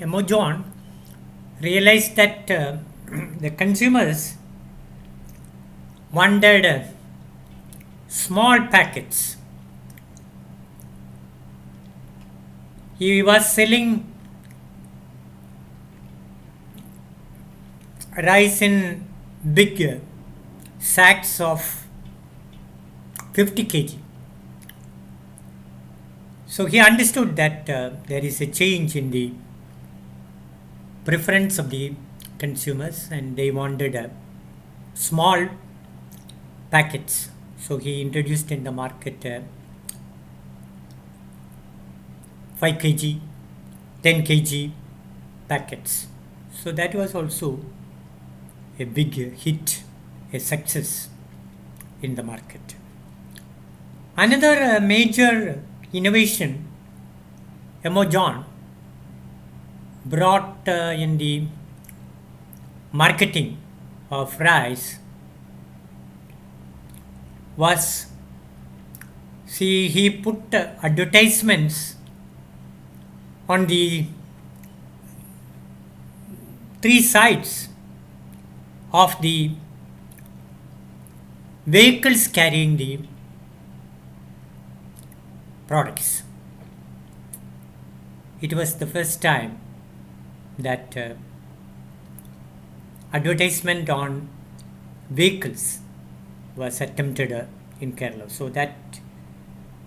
Amazon realized that the consumers wanted small packets. He was selling rice in big sacks of 50 kg. So he understood that there is a change in the preference of the consumers and they wanted small packets. So he introduced in the market 5 kg, 10 kg packets. So that was also a big hit, a success in the market. Another major innovation Amazon brought in the marketing of rice was, he put advertisements on the three sides of the vehicles carrying the products. It was the first time that advertisement on vehicles was attempted in Kerala. So that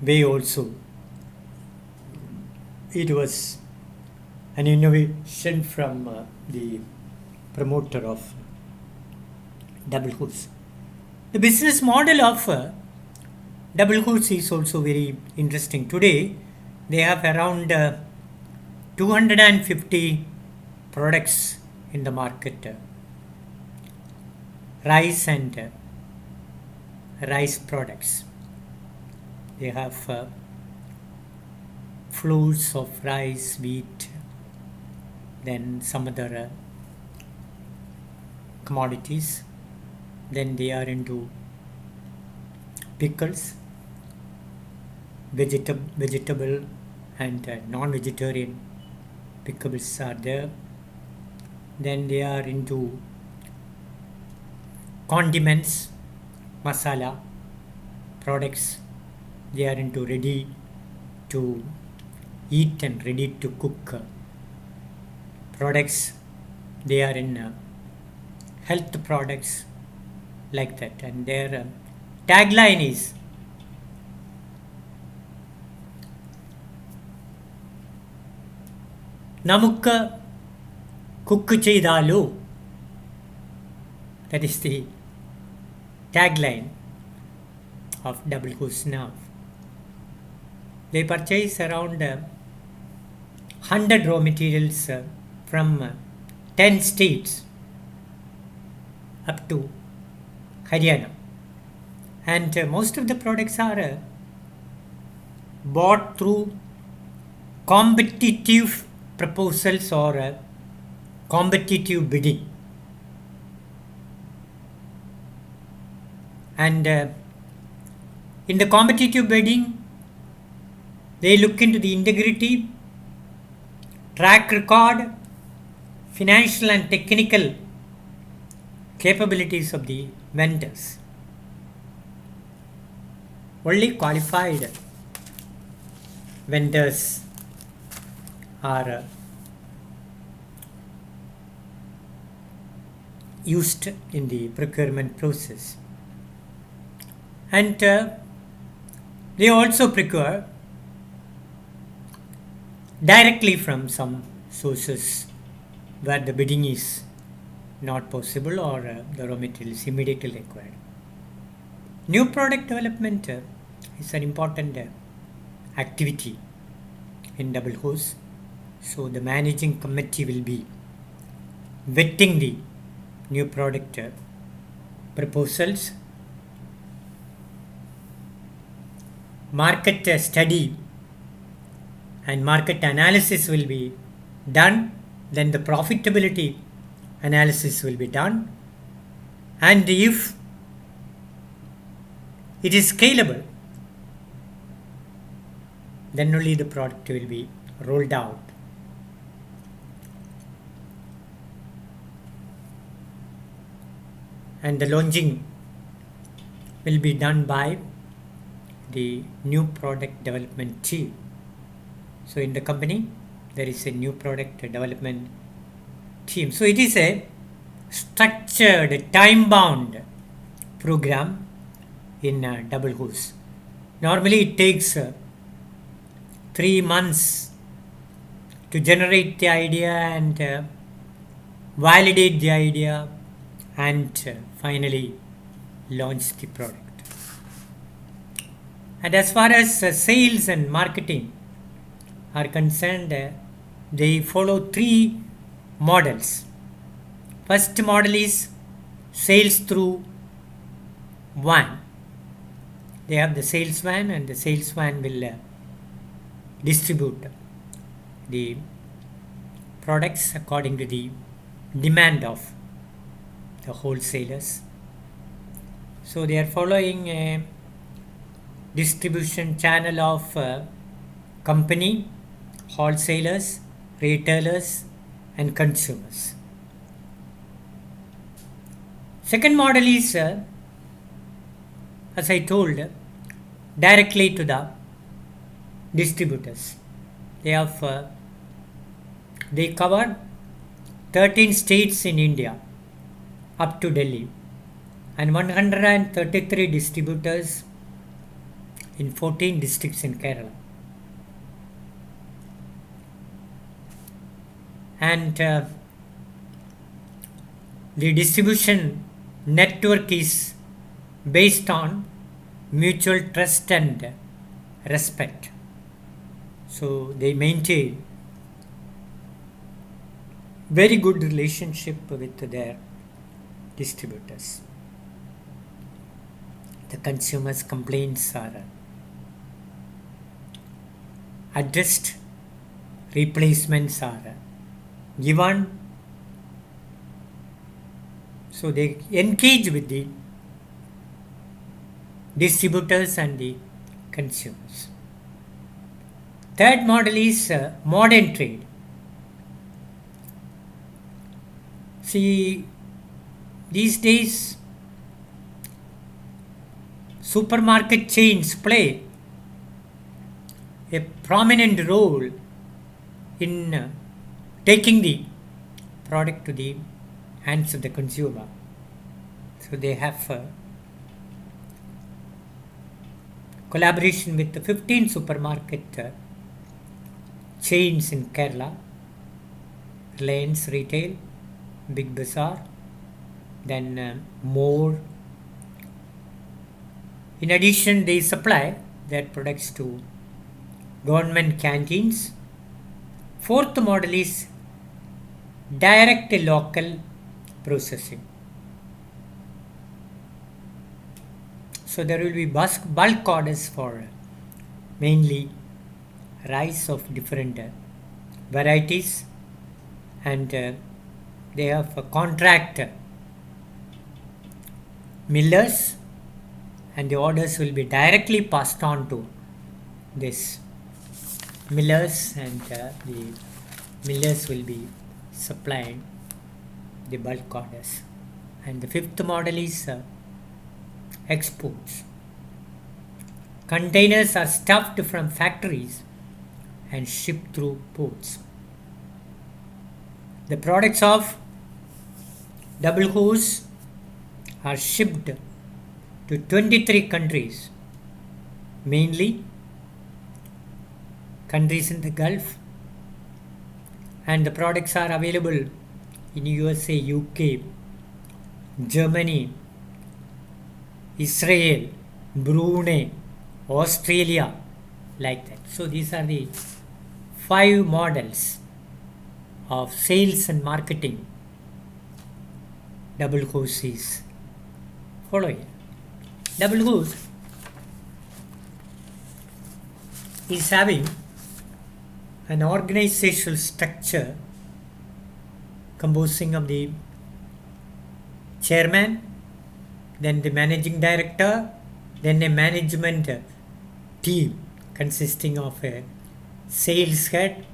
way also it was an innovation from the promoter of Double Hoods. The business model of Double Hoods is also very interesting. Today, they have around 250 products in the market. Rice and rice products. They have flours of rice, wheat, then some other commodities. Then they are into pickles, vegetable and non-vegetarian pickles are there. Then they are into condiments, masala products. They are into ready to eat and ready to cook products. They are in health products like that, and their tagline is നമുക്ക് cook ചെയ്താലോ. That is the tagline of Double Hoods now. They purchase around 100 raw materials from 10 states up to Haryana. And most of the products are bought through competitive proposals or competitive bidding. And in the competitive bidding, they look into the integrity, track record, financial and technical capabilities of the vendors. Only qualified vendors are used in the procurement process. And they also procure directly from some sources where the bidding is not possible or the raw material is immediately required. New product development is an important activity in Double Hoods. So the managing committee will be vetting the new product proposals, market study and market analysis will be done. Then the profitability analysis will be done, and if it is scalable, then only the product will be rolled out and the launching will be done by the new product development team. So in the company there is a new product development team. So it is a structured, time-bound program in Double Who's. Normally it takes 3 months to generate the idea and validate the idea and finally launch the product. And as far as sales and marketing are concerned, they follow 3 models. First model is sales through van. They have the sales van, and the sales van will distribute the products according to the demand of the wholesalers. So they are following a distribution channel of company, wholesalers, retailers, and consumers. Second model is, as I told, directly to the distributors. They cover 13 states in India up to Delhi and 133 distributors in 14 districts in Kerala. And the distribution network is based on mutual trust and respect. So they maintain very good relationship with their distributors. The consumers' complaints are addressed, replacements are given. So they engage with the distributors and the consumers. Third model is modern trade. See, these days supermarket chains play a prominent role in taking the product to the hands of the consumer. So they have collaboration with the 15 supermarket chains in Kerala: Reliance Retail, Big Bazaar, then more. In addition, they supply their products to government canteens. Fourth model is direct local processing. So there will be bulk orders for mainly rice of different varieties, and they have contract millers, and the orders will be directly passed on to this millers, and the millers will be supplying the bulk orders. And the fifth model is exports. Containers are stuffed from factories and shipped through ports. The products of Double Who's are shipped to 23 countries, mainly countries in the Gulf, and the products are available in USA, UK, Germany, Israel, Brunei, Australia, like that. So these are the 5 models of sales and marketing Double Who's is following. Double Who's is having an organizational structure composing of the chairman, then the managing director, then a management team consisting of a sales head,